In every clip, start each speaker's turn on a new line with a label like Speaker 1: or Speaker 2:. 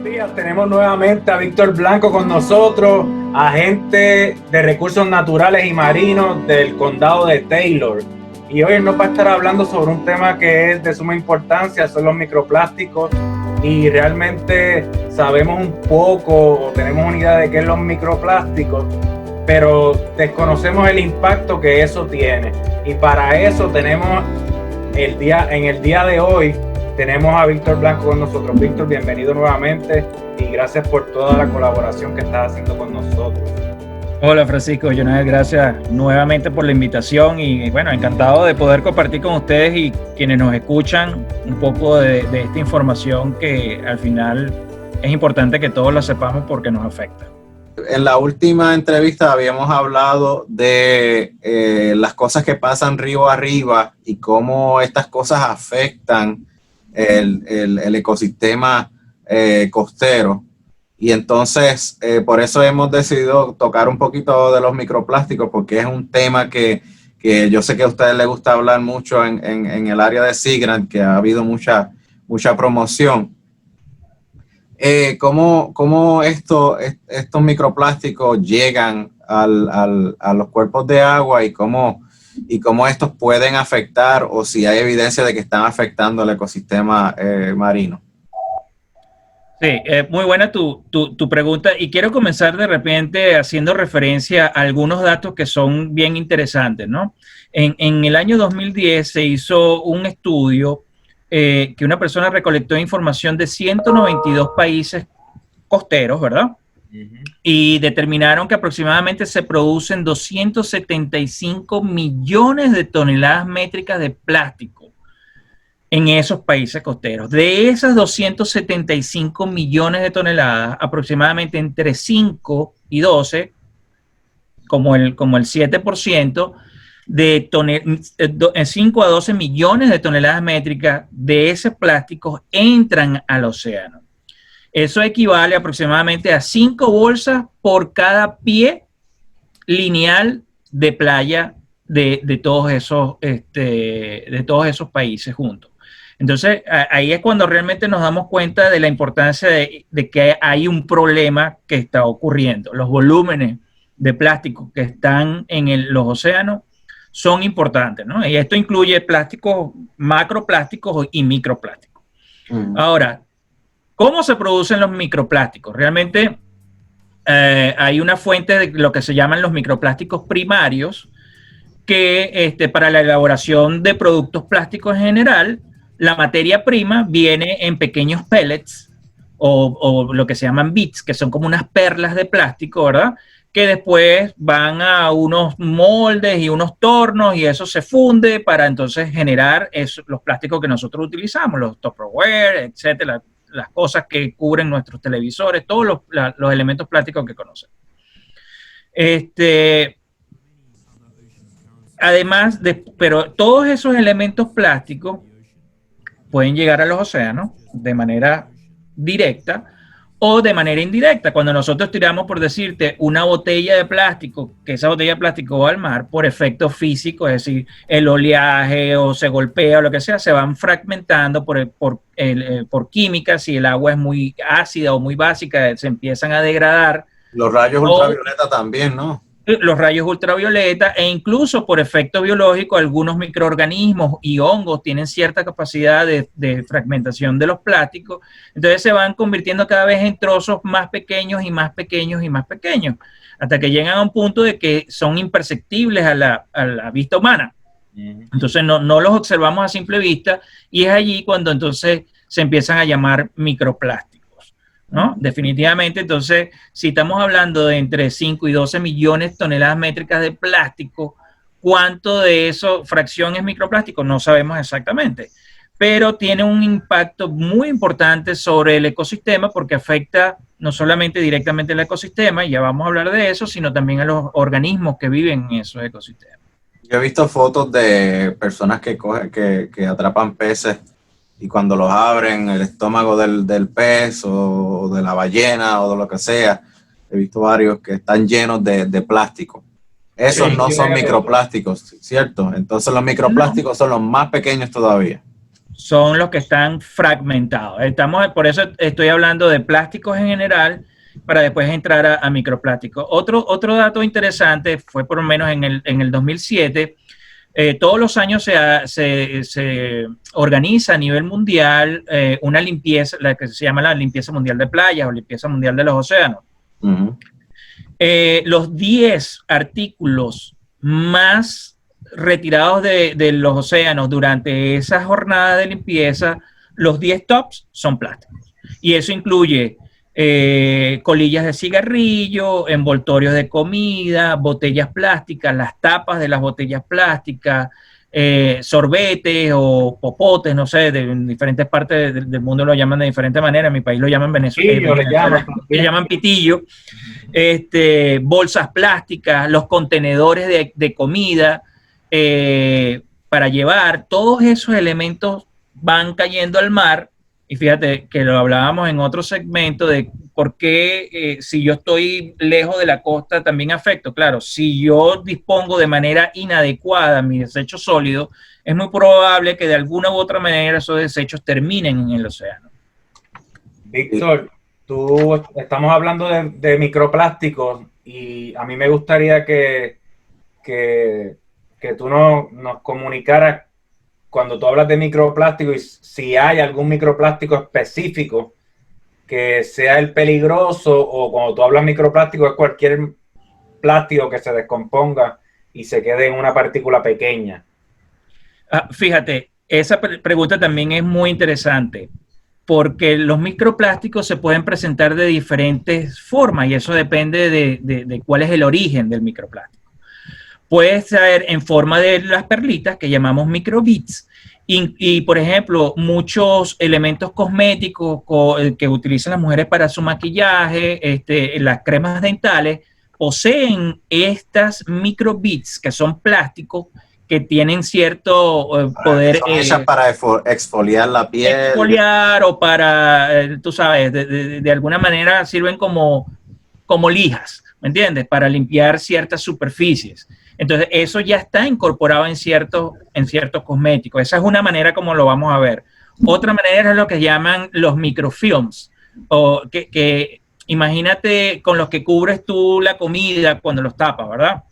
Speaker 1: Buenos días, tenemos nuevamente a Víctor Blanco con nosotros, agente de recursos naturales y marinos del condado de Taylor. Y hoy nos va a estar hablando sobre un tema que es de suma importancia, son los microplásticos. Y realmente sabemos un poco, o tenemos una idea de qué es los microplásticos, pero desconocemos el impacto que eso tiene. Y para eso tenemos en el día de hoy, tenemos a Víctor Blanco con nosotros. Víctor, bienvenido nuevamente y gracias por toda la colaboración que estás haciendo con nosotros.
Speaker 2: Hola Francisco, Jonás, gracias nuevamente por la invitación y bueno, encantado de poder compartir con ustedes y quienes nos escuchan un poco de esta información que al final es importante que todos la sepamos porque nos afecta.
Speaker 3: En la última entrevista habíamos hablado de las cosas que pasan río arriba y cómo estas cosas afectan el ecosistema costero. Y entonces, por eso hemos decidido tocar un poquito de los microplásticos, porque es un tema que yo sé que a ustedes les gusta hablar mucho en el área de Sea Grant, que ha habido mucha promoción. ¿Cómo estos microplásticos llegan a los cuerpos de agua y cómo estos pueden afectar o si hay evidencia de que están afectando el ecosistema marino?
Speaker 2: Sí, muy buena tu pregunta y quiero comenzar de repente haciendo referencia a algunos datos que son bien interesantes, ¿no? En el año 2010 se hizo un estudio que una persona recolectó información de 192 países costeros, ¿verdad? Y determinaron que aproximadamente se producen 275 millones de toneladas métricas de plástico en esos países costeros. De esas 275 millones de toneladas, aproximadamente entre 5 y 12, como el 7%, de 5 a 12 millones de toneladas métricas de ese plástico entran al océano. Eso equivale aproximadamente a 5 bolsas por cada pie lineal de playa de todos esos países juntos. Entonces, ahí es cuando realmente nos damos cuenta de la importancia de que hay un problema que está ocurriendo. Los volúmenes de plástico que están en los océanos son importantes, ¿no? Y esto incluye plásticos, macroplásticos y microplásticos. Ahora, ¿cómo se producen los microplásticos? Realmente hay una fuente de lo que se llaman los microplásticos primarios que para la elaboración de productos plásticos en general, la materia prima viene en pequeños pellets o lo que se llaman bits, que son como unas perlas de plástico, ¿verdad? Que después van a unos moldes y unos tornos y eso se funde para entonces generar los plásticos que nosotros utilizamos, los Tupperware, etcétera, las cosas que cubren nuestros televisores, todos los elementos plásticos que conocemos. Además, pero todos esos elementos plásticos pueden llegar a los océanos de manera directa o de manera indirecta. Cuando nosotros tiramos, por decirte, una botella de plástico, que esa botella de plástico va al mar por efecto físico, es decir, el oleaje o se golpea o lo que sea, se van fragmentando por química. Si el agua es muy ácida o muy básica, se empiezan a degradar.
Speaker 3: Los rayos ultravioleta también, ¿no?
Speaker 2: Los rayos ultravioleta e incluso por efecto biológico algunos microorganismos y hongos tienen cierta capacidad de fragmentación de los plásticos, entonces se van convirtiendo cada vez en trozos más pequeños y más pequeños y más pequeños, hasta que llegan a un punto de que son imperceptibles a la vista humana. Entonces no los observamos a simple vista y es allí cuando entonces se empiezan a llamar microplásticos, ¿no? Definitivamente, entonces, si estamos hablando de entre 5 y 12 millones de toneladas métricas de plástico, ¿cuánto de eso fracción es microplástico? No sabemos exactamente, pero tiene un impacto muy importante sobre el ecosistema porque afecta no solamente directamente al ecosistema, y ya vamos a hablar de eso, sino también a los organismos que viven en esos ecosistemas.
Speaker 3: Yo he visto fotos de personas que atrapan peces y cuando los abren, el estómago del pez o de la ballena o de lo que sea, he visto varios que están llenos de plástico. Esos no son microplásticos, ¿cierto? Entonces los microplásticos son los más pequeños todavía.
Speaker 2: son los que están fragmentados. Por eso estoy hablando de plásticos en general, para después entrar a microplásticos. Otro dato interesante fue por lo menos en el 2007, todos los años se organiza a nivel mundial una limpieza, la que se llama la limpieza mundial de playas o limpieza mundial de los océanos. Uh-huh. Los 10 artículos más retirados de los océanos durante esa jornada de limpieza, los 10 tops son plásticos. Y eso incluye colillas de cigarrillo, envoltorios de comida, botellas plásticas, las tapas de las botellas plásticas, sorbetes o popotes, no sé, de diferentes partes del mundo lo llaman de diferente manera. En mi país lo llaman Venezuela, le llaman pitillo. Bolsas plásticas, los contenedores de comida para llevar, todos esos elementos van cayendo al mar. Y fíjate que lo hablábamos en otro segmento de por qué si yo estoy lejos de la costa también afecto. Claro, si yo dispongo de manera inadecuada mi desecho sólido, es muy probable que de alguna u otra manera esos desechos terminen en el océano.
Speaker 1: Víctor, estamos hablando de microplásticos y a mí me gustaría que tú nos comunicaras cuando tú hablas de microplástico y si hay algún microplástico específico que sea el peligroso, o cuando tú hablas microplástico es cualquier plástico que se descomponga y se quede en una partícula pequeña.
Speaker 2: Fíjate, esa pregunta también es muy interesante porque los microplásticos se pueden presentar de diferentes formas y eso depende de cuál es el origen del microplástico. Puede ser en forma de las perlitas que llamamos microbits y por ejemplo, muchos elementos cosméticos que utilizan las mujeres para su maquillaje, las cremas dentales, poseen estas microbits que son plásticos que tienen cierto poder.
Speaker 3: Son hechas para exfoliar la piel.
Speaker 2: Exfoliar o para, tú sabes, de alguna manera sirven como lijas, ¿me entiendes? Para limpiar ciertas superficies. Entonces, eso ya está incorporado en ciertos cosméticos. Esa es una manera como lo vamos a ver. Otra manera es lo que llaman los microfilms, o que imagínate con los que cubres tú la comida cuando los tapas, ¿verdad?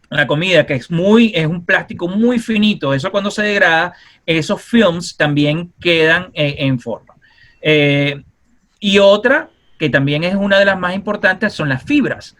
Speaker 2: La comida, que es un plástico muy finito. Eso cuando se degrada, esos films también quedan en forma. Y otra, que también es una de las más importantes, son las fibras.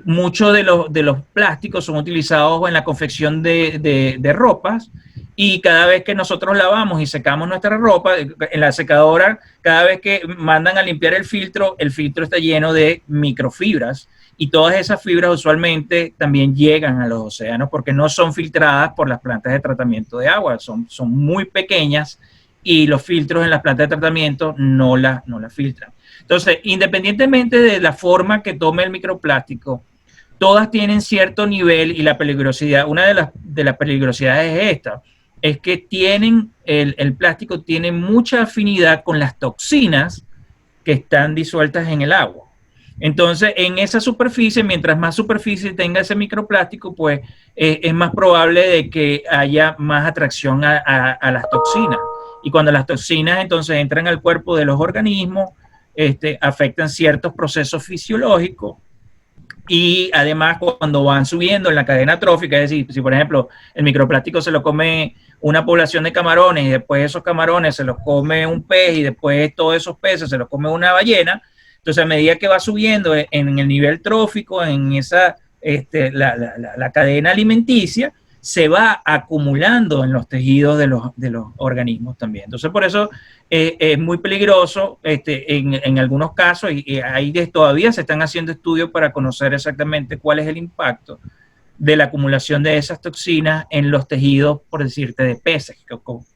Speaker 2: Muchos de los plásticos son utilizados en la confección de ropas y cada vez que nosotros lavamos y secamos nuestra ropa, en la secadora, cada vez que mandan a limpiar el filtro está lleno de microfibras y todas esas fibras usualmente también llegan a los océanos porque no son filtradas por las plantas de tratamiento de agua, son muy pequeñas y los filtros en las plantas de tratamiento no las filtran. Entonces, independientemente de la forma que tome el microplástico, todas tienen cierto nivel y la peligrosidad, una de las peligrosidades es esta, es que el plástico tiene mucha afinidad con las toxinas que están disueltas en el agua. Entonces, en esa superficie, mientras más superficie tenga ese microplástico, pues es más probable de que haya más atracción a las toxinas. Y cuando las toxinas entonces entran al cuerpo de los organismos, afectan ciertos procesos fisiológicos y además cuando van subiendo en la cadena trófica, es decir, si por ejemplo el microplástico se lo come una población de camarones y después esos camarones se los come un pez y después todos esos peces se los come una ballena, entonces a medida que va subiendo en el nivel trófico, en esa la cadena alimenticia, se va acumulando en los tejidos de los organismos también. Entonces, por eso es muy peligroso en algunos casos y ahí todavía se están haciendo estudios para conocer exactamente cuál es el impacto de la acumulación de esas toxinas en los tejidos, por decirte, de peces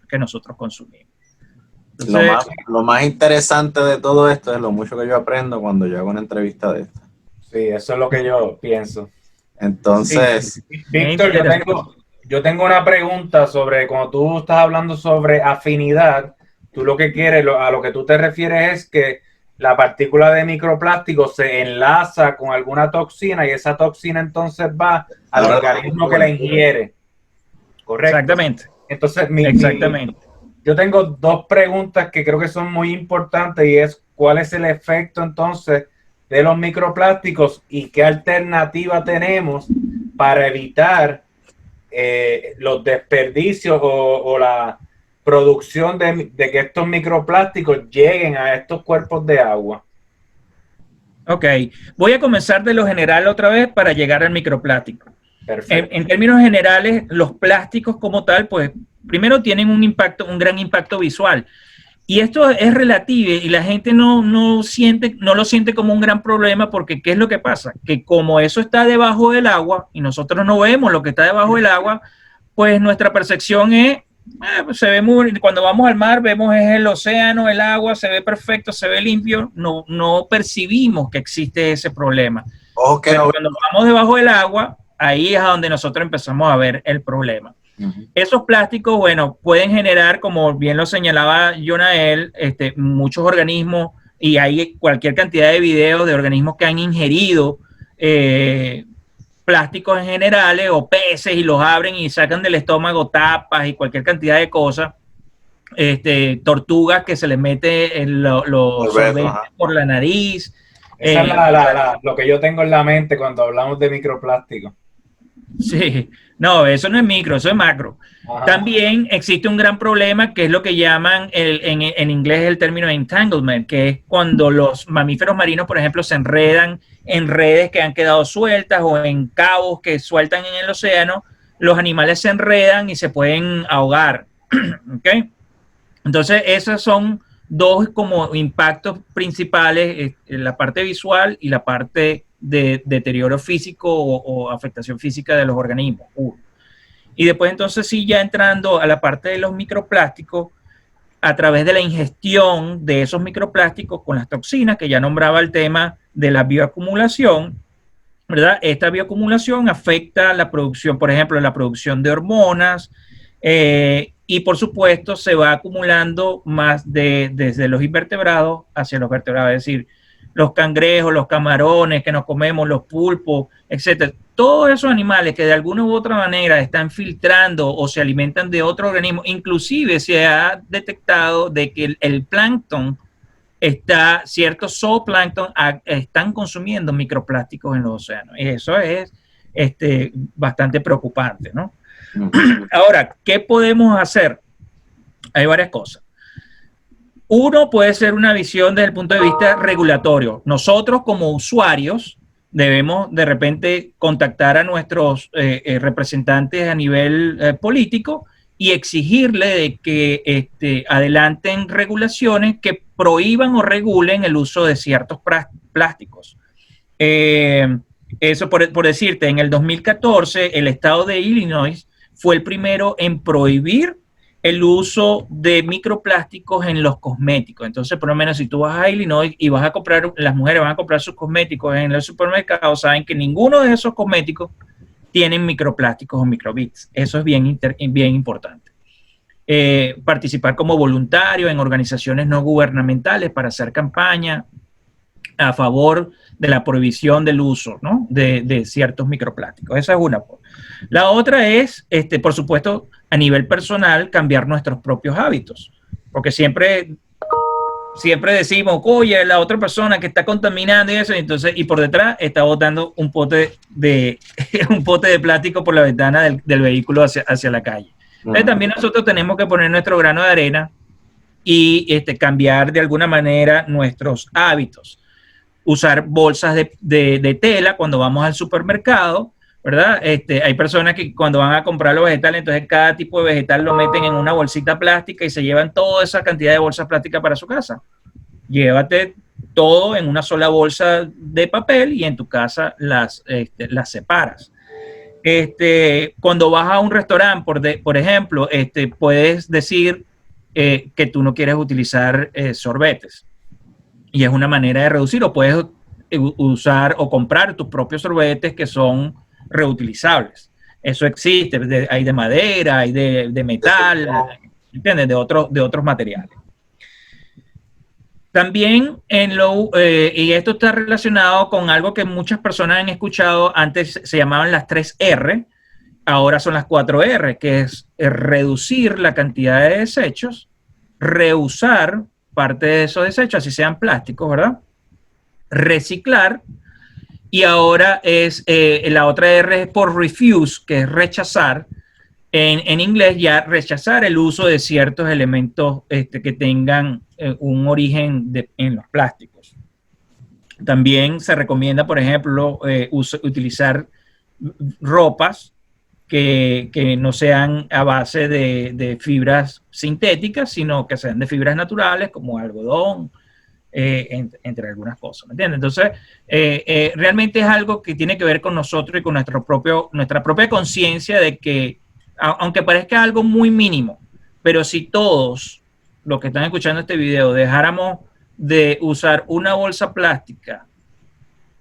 Speaker 2: que nosotros consumimos. Entonces,
Speaker 3: lo más interesante de todo esto es lo mucho que yo aprendo cuando yo hago una entrevista de esta.
Speaker 1: Sí, eso es lo que yo pienso.
Speaker 3: Entonces,
Speaker 1: sí. Víctor, yo tengo una pregunta sobre, cuando tú estás hablando sobre afinidad, tú lo que quieres, a lo que tú te refieres es que la partícula de microplástico se enlaza con alguna toxina y esa toxina entonces va al organismo que la ingiere. ¿Correcto?
Speaker 2: Exactamente.
Speaker 1: Entonces,
Speaker 2: exactamente.
Speaker 1: Yo tengo dos preguntas que creo que son muy importantes y es ¿cuál es el efecto entonces de los microplásticos y qué alternativa tenemos para evitar los desperdicios o la producción de que estos microplásticos lleguen a estos cuerpos de agua?
Speaker 2: Ok, voy a comenzar de lo general otra vez para llegar al microplástico.
Speaker 1: Perfecto.
Speaker 2: En términos generales, los plásticos como tal, pues primero tienen un gran impacto visual. Y esto es relativo y la gente no lo siente como un gran problema porque ¿qué es lo que pasa? Que como eso está debajo del agua y nosotros no vemos lo que está debajo del agua, pues nuestra percepción es, pues se ve muy, cuando vamos al mar vemos es el océano, el agua, se ve perfecto, se ve limpio, no percibimos que existe ese problema.
Speaker 3: Okay.
Speaker 2: Pero cuando vamos debajo del agua, ahí es a donde nosotros empezamos a ver el problema. Esos plásticos, bueno, pueden generar, como bien lo señalaba Jonael, muchos organismos, y hay cualquier cantidad de videos de organismos que han ingerido plásticos en generales o peces y los abren y sacan del estómago tapas y cualquier cantidad de cosas. Tortugas que se les mete los sorbetes por la nariz.
Speaker 1: Esa es lo que yo tengo en la mente cuando hablamos de microplástico.
Speaker 2: Sí, no, eso no es micro, eso es macro. Ajá. También existe un gran problema que es lo que llaman en inglés el término entanglement, que es cuando los mamíferos marinos, por ejemplo, se enredan en redes que han quedado sueltas o en cabos que sueltan en el océano, los animales se enredan y se pueden ahogar. ¿Okay? Entonces, esos son dos como impactos principales, la parte visual y la parte de deterioro físico o afectación física de los organismos. Y después entonces sí, ya entrando a la parte de los microplásticos, a través de la ingestión de esos microplásticos con las toxinas, que ya nombraba el tema de la bioacumulación, ¿verdad? Esta bioacumulación afecta la producción, por ejemplo, la producción de hormonas, y por supuesto se va acumulando más desde los invertebrados hacia los vertebrados, es decir, los cangrejos, los camarones que nos comemos, los pulpos, etcétera. Todos esos animales que de alguna u otra manera están filtrando o se alimentan de otro organismo, inclusive se ha detectado de que el plancton ciertos zooplancton están consumiendo microplásticos en los océanos. Y eso es bastante preocupante, ¿no? Ahora, ¿qué podemos hacer? Hay varias cosas. Uno puede ser una visión desde el punto de vista regulatorio. Nosotros como usuarios debemos de repente contactar a nuestros representantes a nivel político y exigirle de que adelanten regulaciones que prohíban o regulen el uso de ciertos plásticos. Eso por decirte, en el 2014 el estado de Illinois fue el primero en prohibir el uso de microplásticos en los cosméticos. Entonces, por lo menos si tú vas a Illinois y vas a comprar, las mujeres van a comprar sus cosméticos en el supermercado, saben que ninguno de esos cosméticos tienen microplásticos o microbits. Eso es bien importante. Participar como voluntario en organizaciones no gubernamentales para hacer campaña a favor de la prohibición del uso, ¿no? de ciertos microplásticos. Esa es una. La otra es, por supuesto, a nivel personal, cambiar nuestros propios hábitos. Porque siempre decimos, oye, la otra persona que está contaminando y eso, y por detrás está botando un pote de plástico por la ventana del vehículo hacia la calle. Entonces también nosotros tenemos que poner nuestro grano de arena y cambiar de alguna manera nuestros hábitos. Usar bolsas de tela cuando vamos al supermercado, ¿verdad? Hay personas que cuando van a comprar los vegetales, entonces cada tipo de vegetal lo meten en una bolsita plástica y se llevan toda esa cantidad de bolsas plásticas para su casa. Llévate todo en una sola bolsa de papel y en tu casa las separas. Cuando vas a un restaurante, por ejemplo, puedes decir que tú no quieres utilizar sorbetes. Y es una manera de reducir, o puedes usar o comprar tus propios sorbetes que son reutilizables. Eso existe, hay de madera, hay de metal, ¿entiendes? De otros materiales. También y esto está relacionado con algo que muchas personas han escuchado, antes se llamaban las 3R, ahora son las 4R, que es reducir la cantidad de desechos, reusar parte de esos desechos, así sean plásticos, ¿verdad? Reciclar, y ahora es la otra R es por refuse, que es rechazar. En inglés ya rechazar el uso de ciertos elementos que tengan un origen en los plásticos. También se recomienda, por ejemplo, utilizar ropas que no sean a base de fibras sintéticas, sino que sean de fibras naturales, como algodón, entre algunas cosas, ¿me entiendes? Entonces, realmente es algo que tiene que ver con nosotros y con nuestra propia conciencia de que, aunque parezca algo muy mínimo, pero si todos los que están escuchando este video dejáramos de usar una bolsa plástica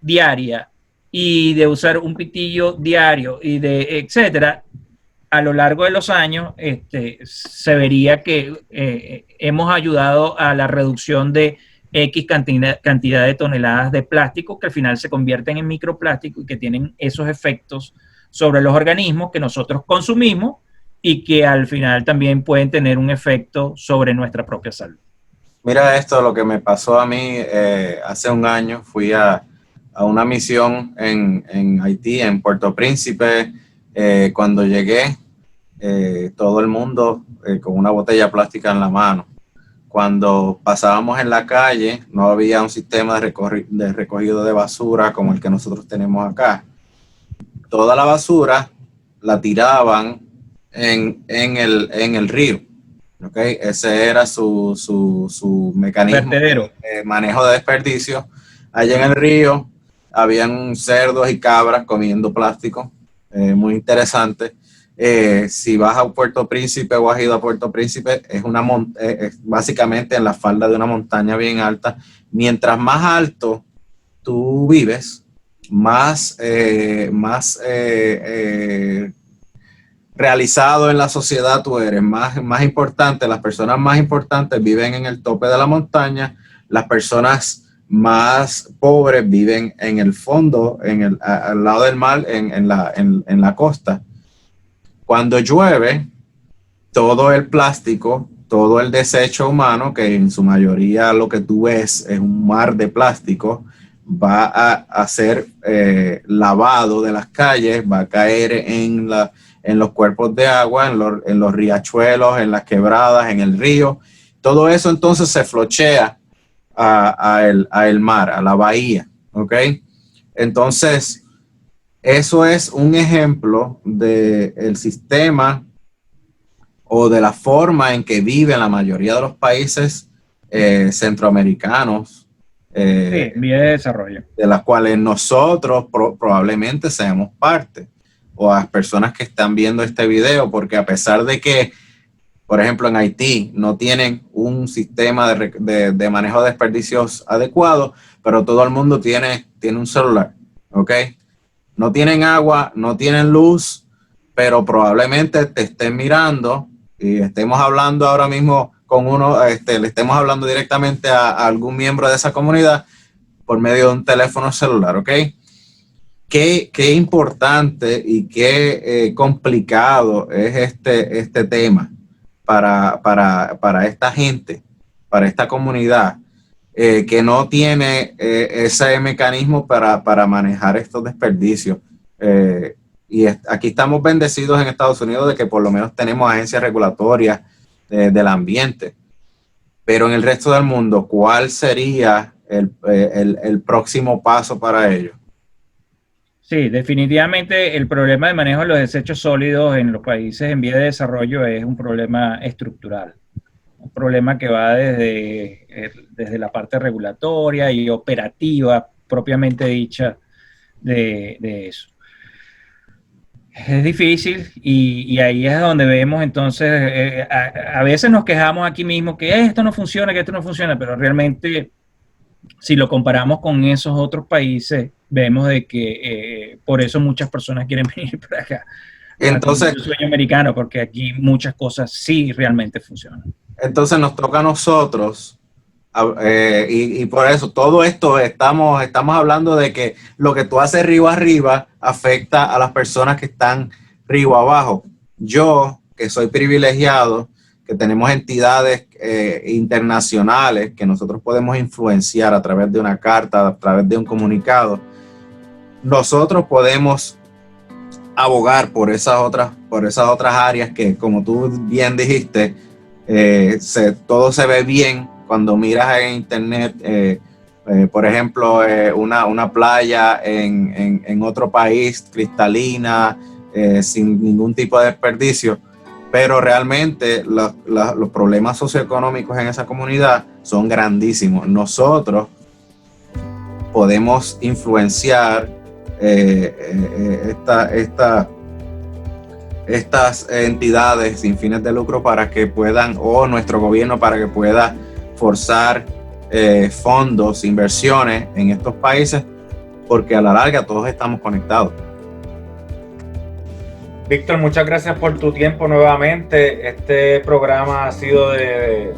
Speaker 2: diaria y de usar un pitillo diario y de etcétera, a lo largo de los años se vería que hemos ayudado a la reducción de X cantidad de toneladas de plástico que al final se convierten en microplástico y que tienen esos efectos sobre los organismos que nosotros consumimos y que al final también pueden tener un efecto sobre nuestra propia salud.
Speaker 3: Mira esto, lo que me pasó a mí hace un año. Fui a una misión en Haití, en Puerto Príncipe. Cuando llegué, todo el mundo con una botella plástica en la mano. Cuando pasábamos en la calle, no había un sistema de recogido de basura como el que nosotros tenemos acá. Toda la basura la tiraban en el río. ¿Okay? Ese era su mecanismo de manejo de desperdicio. Allá en el río habían cerdos y cabras comiendo plástico. Muy interesante. Si vas a Puerto Príncipe o has ido a Puerto Príncipe, es básicamente en la falda de una montaña bien alta. Mientras más alto tú vives, más realizado en la sociedad tú eres, más importante. Las personas más importantes viven en el tope de la montaña, las personas más pobres viven en el fondo, al lado del mar, en la costa. Cuando llueve, todo el plástico, todo el desecho humano, que en su mayoría lo que tú ves es un mar de plástico, va a ser lavado de las calles, va a caer en los cuerpos de agua, en los riachuelos, en las quebradas, en el río. Todo eso entonces se flochea a el mar, a la bahía, ¿ok? Entonces, eso es un ejemplo del sistema o de la forma en que viven la mayoría de los países centroamericanos,
Speaker 2: sí, vía de desarrollo,
Speaker 3: de las cuales nosotros probablemente seamos parte, o a las personas que están viendo este video, porque a pesar de que, por ejemplo, en Haití no tienen un sistema de manejo de desperdicios adecuado, pero todo el mundo tiene un celular, ¿ok? No tienen agua, no tienen luz, pero probablemente te estén mirando y estemos hablando ahora mismo con le estemos hablando directamente a algún miembro de esa comunidad por medio de un teléfono celular, ¿ok? Qué importante y qué complicado es este tema para esta gente, para esta comunidad, que no tiene ese mecanismo para manejar estos desperdicios. Y aquí estamos bendecidos en Estados Unidos de que por lo menos tenemos agencias regulatorias del ambiente. Pero en el resto del mundo, ¿cuál sería el próximo paso para ellos?
Speaker 2: Sí, definitivamente el problema de manejo de los desechos sólidos en los países en vía de desarrollo es un problema estructural. Un problema que va desde la parte regulatoria y operativa propiamente dicha de eso. Es difícil y ahí es donde vemos entonces, a veces nos quejamos aquí mismo que esto no funciona, pero realmente si lo comparamos con esos otros países, vemos de que por eso muchas personas quieren venir para acá.
Speaker 3: Entonces,
Speaker 2: el sueño americano, porque aquí muchas cosas sí realmente funcionan.
Speaker 3: Entonces nos toca a nosotros, y por eso todo esto estamos hablando de que lo que tú haces río arriba afecta a las personas que están río abajo. Yo, que soy privilegiado, que tenemos entidades internacionales que nosotros podemos influenciar a través de una carta, a través de un comunicado, nosotros podemos abogar por esas otras áreas que, como tú bien dijiste, todo se ve bien cuando miras en internet, por ejemplo, una playa en otro país cristalina, sin ningún tipo de desperdicio, pero realmente los problemas socioeconómicos en esa comunidad son grandísimos. Nosotros podemos influenciar estas entidades sin fines de lucro para que puedan, o nuestro gobierno para que pueda forzar fondos, inversiones en estos países, porque a la larga todos estamos conectados.
Speaker 1: Víctor, muchas gracias por tu tiempo nuevamente. Este programa ha sido de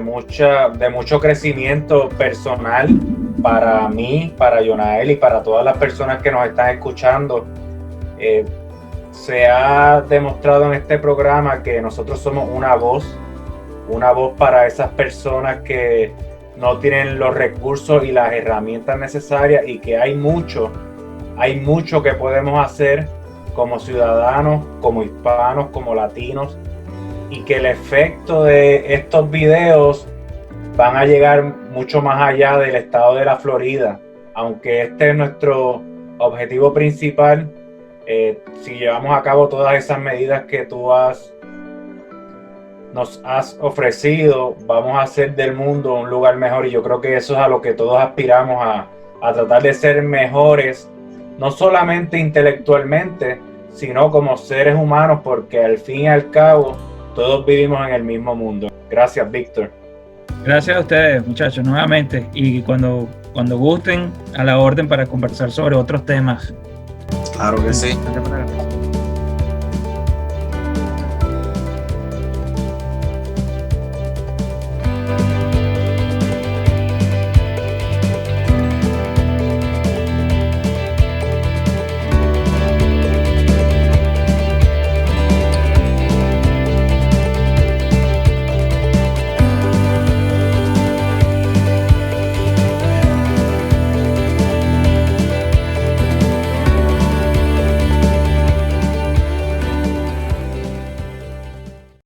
Speaker 1: mucho crecimiento personal para mí, para Yonael y para todas las personas que nos están escuchando. Se ha demostrado en este programa que nosotros somos una voz para esas personas que no tienen los recursos y las herramientas necesarias, y que hay mucho que podemos hacer como ciudadanos, como hispanos, como latinos, y que el efecto de estos videos van a llegar mucho más allá del estado de la Florida. Aunque este es nuestro objetivo principal, si llevamos a cabo todas esas medidas que tú nos has ofrecido, vamos a hacer del mundo un lugar mejor, y yo creo que eso es a lo que todos aspiramos, a tratar de ser mejores, no solamente intelectualmente, sino como seres humanos, porque al fin y al cabo todos vivimos en el mismo mundo. Gracias, Víctor.
Speaker 2: Gracias a ustedes, muchachos, nuevamente, y cuando gusten, a la orden para conversar sobre otros temas.
Speaker 3: Claro que sí.
Speaker 2: Gracias por la